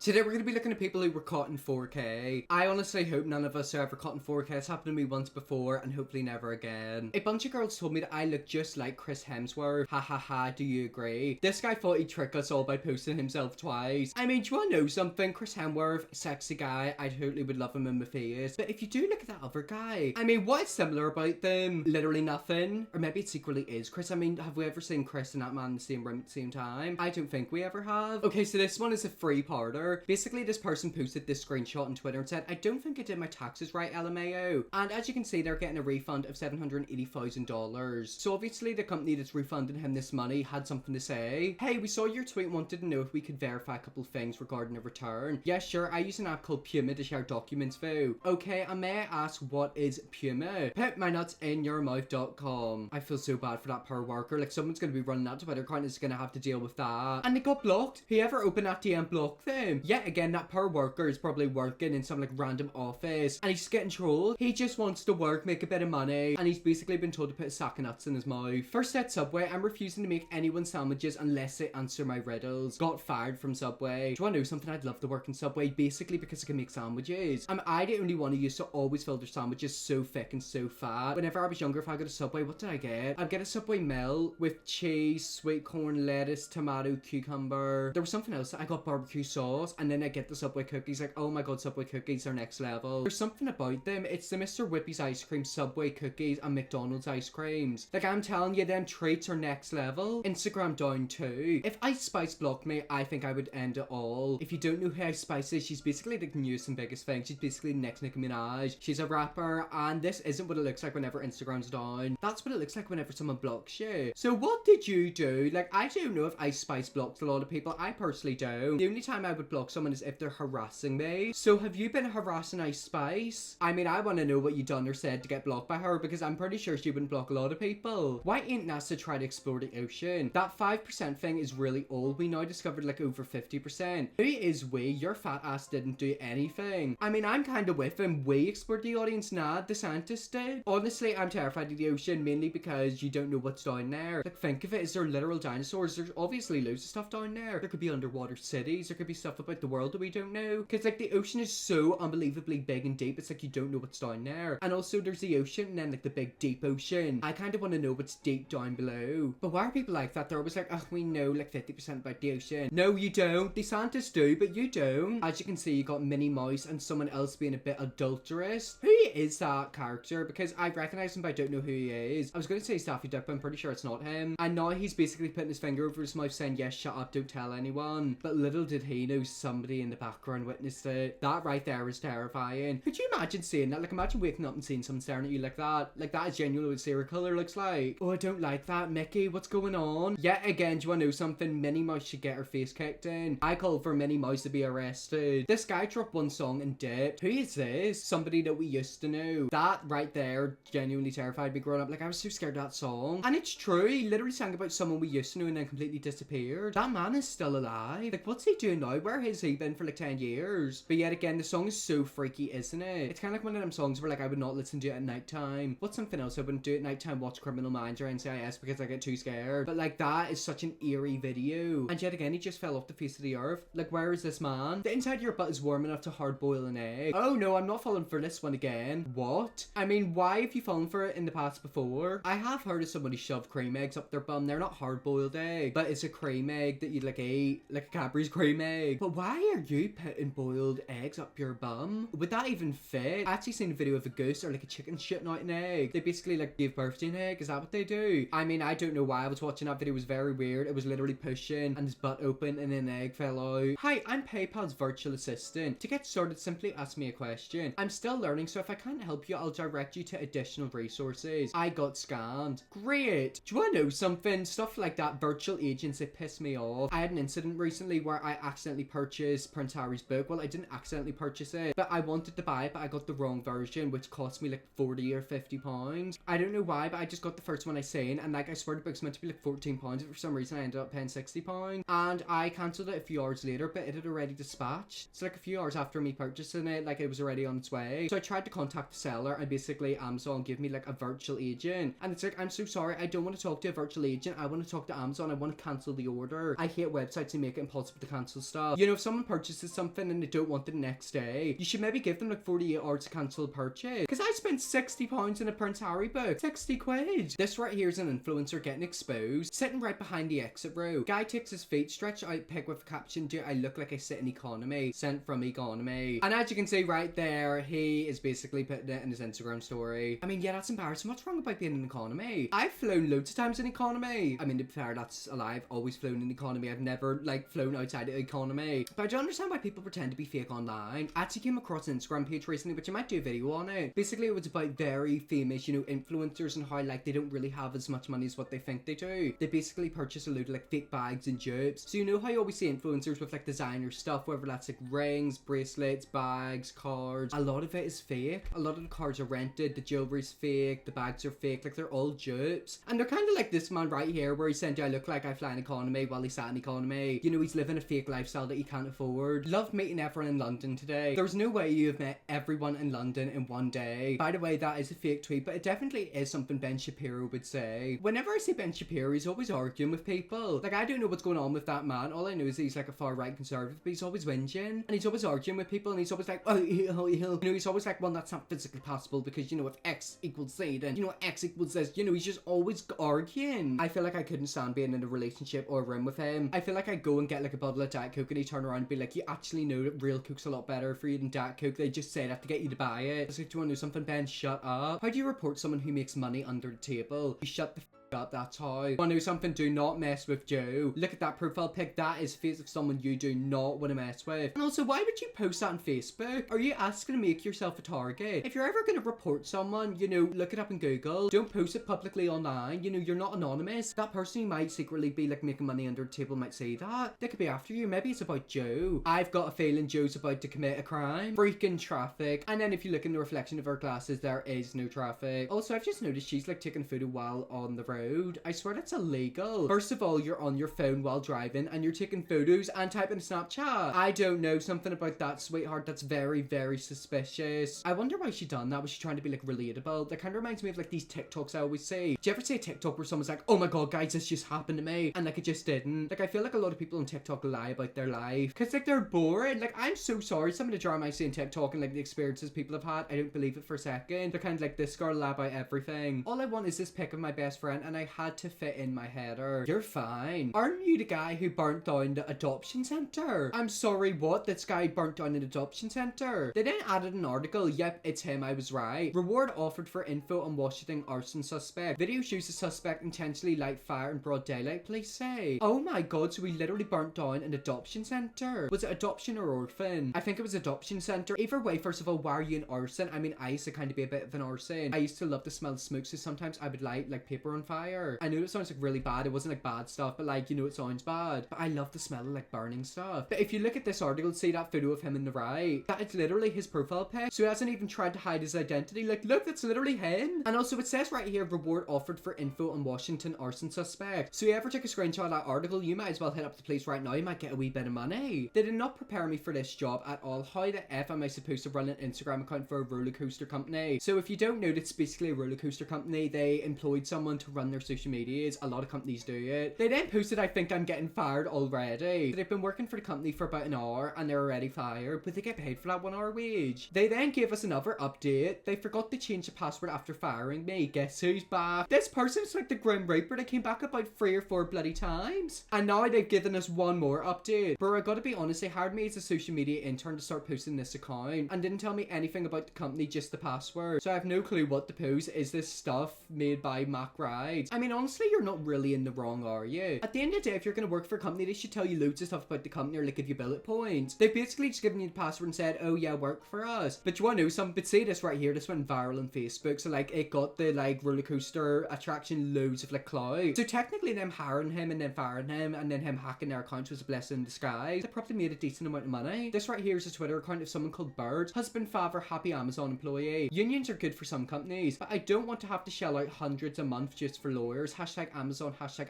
Today we're going to be looking at people who were caught in 4K. I honestly hope none of us are ever caught in 4K. It's happened to me once before and hopefully never again. A bunch of girls told me that I look just like Chris Hemsworth. Ha ha ha, do you agree? This guy thought he'd trick us all by posting himself twice. I mean, do you want to know something? Chris Hemsworth, sexy guy. I totally would love him in my face. But if you do look at that other guy, I mean, what is similar about them? Literally nothing. Or maybe it secretly is Chris. I mean, have we ever seen Chris and that man in the same room at the same time? I don't think we ever have. Okay, so this one is a three-parter. Basically, this person posted this screenshot on Twitter and said, I don't think I did my taxes right, LMAO. And as you can see, they're getting a refund of $780,000. So obviously the company that's refunding him this money had something to say. Hey, we saw your tweet, wanted to know if we could verify a couple of things regarding a return. Yeah, sure, I use an app called Puma to share documents though. Okay, and may I ask, what is Puma? Put my nuts in your mouth.com. I feel so bad for that poor worker. Like, someone's going to be running that Twitter account is going to have to deal with that. And they got blocked. Whoever opened that DM blocked them. Yet again, that poor worker is probably working in some like random office and he's getting trolled. He just wants to work, make a bit of money, and he's basically been told to put a sack of nuts in his mouth. First at Subway, I'm refusing to make anyone sandwiches unless they answer my riddles. Got fired from Subway. Do you want to know something? I'd love to work in Subway basically because I can make sandwiches. I the only one who used to always fill their sandwiches so thick and so fat. Whenever I was younger, if I got a Subway, what did I get? I'd get a Subway meal with cheese, sweet corn, lettuce, tomato, cucumber. There was something else. I got barbecue sauce, and then I get the Subway cookies. Like, oh my god, Subway cookies are next level. There's something about them. It's the Mr. Whippy's ice cream, Subway cookies, and McDonald's ice creams. Like, I'm telling you, them treats are next level. Instagram down too. If Ice Spice blocked me, I think I would end it all. If you don't know who Ice Spice is, she's basically the newest and biggest thing. She's basically the next Nicki Minaj. She's a rapper, and this isn't what it looks like whenever Instagram's down. That's what it looks like whenever someone blocks you. So what did you do? Like, I don't know if Ice Spice blocks a lot of people. I personally don't. The only time I would block someone is if they're harassing me. So have you been harassing Ice Spice? I mean, I want to know what you done or said to get blocked by her, because I'm pretty sure she wouldn't block a lot of people. Why ain't NASA try to explore the ocean? That 5% thing is really old. We now discovered like over 50%. Who is we? Your fat ass didn't do anything. I mean, I'm kind of with him. We explored the audience, nah, the scientists did. Honestly, I'm terrified of the ocean, mainly because you don't know what's down there. Like, think of it, is there literal dinosaurs? There's obviously loads of stuff down there. There could be underwater cities. There could be stuff about the world that we don't know. Because like the ocean is so unbelievably big and deep, it's like you don't know what's down there. And also there's the ocean and then like the big deep ocean. I kind of want to know what's deep down below. But why are people like that? They're always like, oh, we know like 50% about the ocean. No, you don't. The scientists do, but you don't. As you can see, you got Minnie Mouse and someone else being a bit adulterous. Who is that character? Because I recognize him, but I don't know who he is. I was going to say Daffy Duck, but I'm pretty sure it's not him. And now he's basically putting his finger over his mouth saying, yes, shut up, don't tell anyone. But little did he know somebody in the background witnessed it. That right there is terrifying. Could you imagine seeing that? Like, imagine waking up and seeing someone staring at you like that. Like, that is genuinely what serial killer looks like. Oh, I don't like that. Mickey, what's going on? Yet again, do you want to know something? Minnie Mouse should get her face kicked in. I call for Minnie Mouse to be arrested. This guy dropped one song and dipped. Who is this? Somebody that we used to know. That right there genuinely terrified me growing up. Like, I was so scared of that song. And it's true. He literally sang about someone we used to know and then completely disappeared. That man is still alive. Like, what's he doing now? Where has he been for like 10 years? But yet again, the song is so freaky, isn't it? It's kind of like one of them songs where like I would not listen to it at nighttime. What's something else I wouldn't do at nighttime? Watch Criminal Minds or NCIS because I get too scared. But like, that is such an eerie video. And yet again, he just fell off the face of the earth. Like, where is this man? The inside of your butt is warm enough to hard boil an egg. Oh no, I'm not falling for this one again. What? I mean, why have you fallen for it in the past before? I have heard of somebody shove cream eggs up their bum. They're not hard boiled egg, but it's a cream egg that you'd like eat, like a Cadbury's cream egg. But why are you putting boiled eggs up your bum? Would that even fit? I actually seen a video of a goose or like a chicken shitting out an egg. They basically like give birth to an egg. Is that what they do? I mean, I don't know why I was watching that video. It was very weird. It was literally pushing and his butt open and an egg fell out. Hi, I'm PayPal's virtual assistant. To get started, simply ask me a question. I'm still learning, so if I can't help you, I'll direct you to additional resources. I got scammed. Great. Do you want to know something? Stuff like that, virtual agents, they piss me off. I had an incident recently where I accidentally purchased Prince Harry's book. Well, I didn't accidentally purchase it, but I wanted to buy it, but I got the wrong version, which cost me like 40 or 50 pounds. I don't know why, but I just got the first one I seen, and like I swear the book's meant to be like 14 pounds, but for some reason I ended up paying 60 pounds, and I cancelled it a few hours later, but it had already dispatched. So like a few hours after me purchasing it, like it was already on its way. So I tried to contact the seller, and basically Amazon gave me like a virtual agent, and it's like, I'm so sorry, I don't want to talk to a virtual agent, I want to talk to Amazon, I want to cancel the order. I hate websites that make it impossible to cancel stuff. You know, if someone purchases something and they don't want it the next day, you should maybe give them like 48 hours to cancel the purchase. Because I spent £60 in a Prince Harry book. 60 quid. This right here is an influencer getting exposed, sitting right behind the exit row. Guy takes his feet, stretched out pic with a caption, "Do I look like I sit in economy? Sent from economy." And as you can see right there, he is basically putting it in his Instagram story. I mean, yeah, that's embarrassing. What's wrong about being in economy? I've flown loads of times in economy. I mean, to be fair, that's a lie. I've always flown in economy. I've never like flown outside of economy. But I don't understand why people pretend to be fake online. I actually came across an Instagram page recently, which I might do a video on it. Basically, it was about very famous, you know, influencers and how like they don't really have as much money as what they think they do. They basically purchase a load of like fake bags and dupes. So you know how you always see influencers with like designer stuff, whether that's like rings, bracelets, bags, cards. A lot of it is fake. A lot of the cards are rented, the jewelry's fake, the bags are fake, like they're all dupes. And they're kind of like this man right here where he said, "I look like I fly in economy," while he sat in economy. You know, he's living a fake lifestyle that he can't afford. Love meeting everyone in London today. There's no way you have met everyone in London in one day. By the way, that is a fake tweet, but it definitely is something Ben Shapiro would say. Whenever I see Ben Shapiro, he's always arguing with people. Like, I don't know what's going on with that man. All I know is he's like a far right conservative, but he's always whinging and he's always arguing with people, and he's always like, you know, he's always like, well, that's not physically possible because, you know, if X equals Z, then, you know, X equals this. You know, he's just always arguing. I feel like I couldn't stand being in a relationship or a room with him. I feel like I'd go and get like a bottle of Diet Coke and he'd turn around and be like, "You actually know that real Coke's a lot better for you than Diet Coke. They just say that to get you to buy it." It's like, "Do you want to know something, Ben? Shut up." How do you report someone who makes money under the table? You shut the up, that's how. Want to know something? Do not mess with Joe. Look at that profile pic. That is face of someone you do not want to mess with. And also, why would you post that on Facebook? Are you asking to make yourself a target? If you're ever going to report someone, you know, look it up in Google. Don't post it publicly online. You know, you're not anonymous. That person who might secretly be like making money under the table might say that. They could be after you. Maybe it's about Joe. I've got a feeling Joe's about to commit a crime. Freaking traffic. And then if you look in the reflection of her glasses, there is no traffic. Also, I've just noticed she's like taking a photo while on the road. I swear that's illegal. First of all, you're on your phone while driving and you're taking photos and typing Snapchat. I don't know, something about that, sweetheart. That's very, very suspicious. I wonder why she done that. Was she trying to be like relatable? That kind of reminds me of like these TikToks I always see. Do you ever see a TikTok where someone's like, "Oh my god, guys, this just happened to me," and like it just didn't? Like, I feel like a lot of people on TikTok lie about their life because like they're boring. Like, I'm so sorry. Some of the drama I see in TikTok and like the experiences people have had, I don't believe it for a second. They're kind of like, "This girl lie about everything." All I want is this pic of my best friend and I had to fit in my header. You're fine. Aren't you the guy who burnt down the adoption center? I'm sorry, what? This guy burnt down an adoption center? They then added an article. Yep, it's him. I was right. Reward offered for info on Washington arson suspect. Video shows the suspect intentionally light fire in broad daylight, police say. Oh my god, so he literally burnt down an adoption center. Was it adoption or orphan? I think it was adoption center. Either way, first of all, why are you an arson? I mean, I used to kind of be a bit of an arson. I used to love the smell of smoke, so sometimes I would light like paper on fire. I know it sounds like really bad. It wasn't like bad stuff, but like, you know, it sounds bad. But I love the smell of like burning stuff. But if you look at this article, see that photo of him in the right? That is literally his profile pic. So he hasn't even tried to hide his identity. Like, look, that's literally him. And also it says right here, reward offered for info on Washington arson suspect. So you ever take a screenshot of that article, you might as well hit up the police right now. You might get a wee bit of money. They did not prepare me for this job at all. How the F am I supposed to run an Instagram account for a roller coaster company? So if you don't know, it's basically a roller coaster company. They employed someone to run their social medias. A lot of companies do it. They then posted, "I think I'm getting fired already." They've been working for the company for about an hour and they're already fired, but they get paid for that 1 hour wage. They then gave us another update. They forgot to change the password after firing me. Guess who's back? This person's like the Grim Reaper that came back about 3 or 4 bloody times. And now they've given us one more update. Bro, I gotta be honest, they hired me as a social media intern to start posting this account and didn't tell me anything about the company, just the password. So I have no clue what to post. Is this stuff made by Mac Rides? I mean, honestly, you're not really in the wrong, are you? At the end of the day, if you're gonna work for a company, they should tell you loads of stuff about the company or like give you bullet points. They've basically just given you the password and said, "Oh yeah, work for us." But you wanna know something? But see this right here, this went viral on Facebook. So like it got the like roller coaster attraction loads of like clout. So technically them hiring him and then firing him and then him hacking their accounts was a blessing in disguise. They probably made a decent amount of money. This right here is a Twitter account of someone called Bird. Husband, father, happy Amazon employee. Unions are good for some companies, but I don't want to have to shell out hundreds a month just for for lawyers, hashtag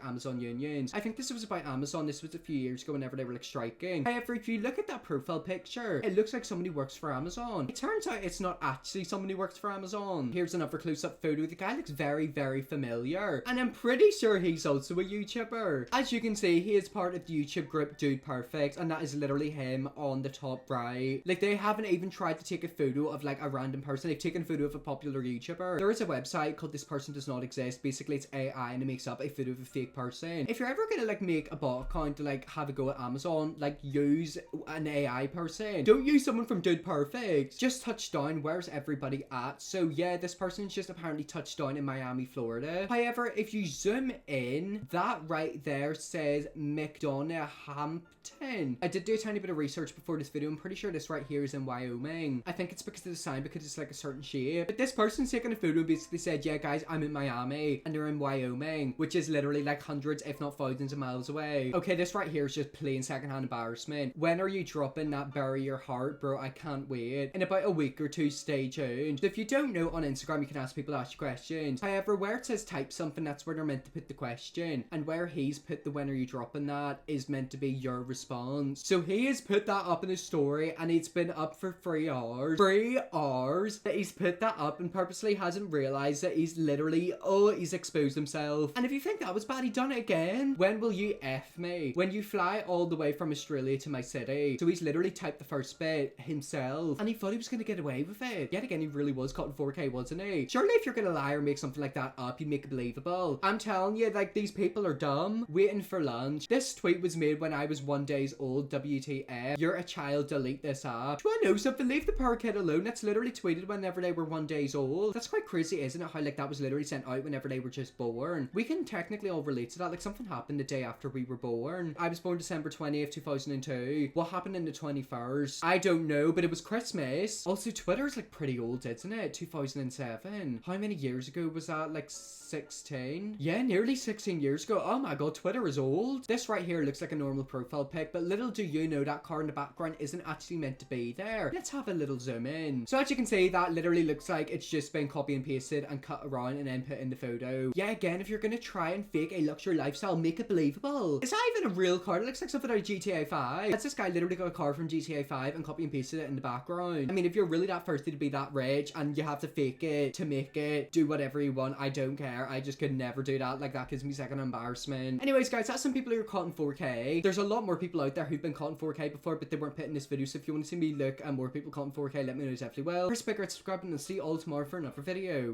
Amazon unions. I think this was about Amazon. This was a few years ago whenever they were like striking. However, if you look at that profile picture, it looks like somebody works for Amazon. It turns out it's not actually somebody who works for Amazon. Here's another close-up photo. The guy looks very, very familiar, and I'm pretty sure he's also a YouTuber. As you can see, he is part of the YouTube group Dude Perfect, and that is literally him on the top right. Like, they haven't even tried to take a photo of like a random person. They've taken a photo of a popular YouTuber. There is a website called This Person Does Not Exist. Basically, it's AI and it makes up a photo of a fake person. If you're ever gonna like make a bot account to like have a go at Amazon, like use an AI person. Don't use someone from Dude Perfect. Just touch down. Where's everybody at? So yeah, this person's just apparently touched down in Miami, Florida. However, if you zoom in, that right there says McDonough Hampton. I did do a tiny bit of research before this video. I'm pretty sure this right here is in Wyoming. I think it's because of the sign, because it's like a certain shape. But this person's taking a photo and basically said, yeah guys, I'm in Miami, and they're in Wyoming, which is literally like hundreds if not thousands of miles away. Okay, this right here is just plain secondhand embarrassment. When are you dropping that Bury Your Heart, bro? I can't wait. In about a week or two, stay tuned. So if you don't know, on Instagram you can ask people to ask you questions. However, where it says type something, that's where they're meant to put the question, and where he's put the when are you dropping that is meant to be your response. So he has put that up in his story, and it's been up for 3 hours. 3 hours that he's put that up and purposely hasn't realized that he's literally, he's exposed himself. And if you think that was bad, he done it again. When will you F me? When you fly all the way from Australia to my city. So he's literally typed the first bit himself, and he thought he was gonna get away with it. Yet again, he really was caught in 4K, wasn't he? Surely if you're gonna lie or make something like that up, you make it believable. I'm telling you, like, these people are dumb. Waiting for lunch. This tweet was made when I was 1 day old. WTF. You're a child, delete this app. Do I know something? Leave the poor kid alone. That's literally tweeted whenever they were 1 day old. That's quite crazy, isn't it? How like that was literally sent out whenever they were just born. We can technically all relate to that. Like, something happened the day after we were born. I was born December 20th, 2002. What happened in the 21st? I don't know, but it was Christmas. Also, Twitter is like pretty old, isn't it? 2007. How many years ago was that? Like 16? Yeah, nearly 16 years ago. Oh my god, Twitter is old. This right here looks like a normal profile pic, but little do you know that car in the background isn't actually meant to be there. Let's have a little zoom in. So as you can see, that literally looks like it's just been copy and pasted and cut around and then put in the photo. Yeah, again, if you're gonna try and fake a luxury lifestyle, make it believable. It's not even a real car. It looks like something out of GTA 5. That's this guy literally got a car from GTA 5 and copy and pasted it in the background. I mean, if you're really that thirsty to be that rich and you have to fake it to make it, do whatever you want. I don't care. I just could never do that. Like, that gives me second embarrassment. Anyways, guys, that's some people who are caught in 4K. There's a lot more people out there who've been caught in 4K before, but they weren't put in this video. So if you want to see me look at more people caught in 4K, let me know, definitely will. Press bigger, subscribe, and I'll see you all tomorrow for another video.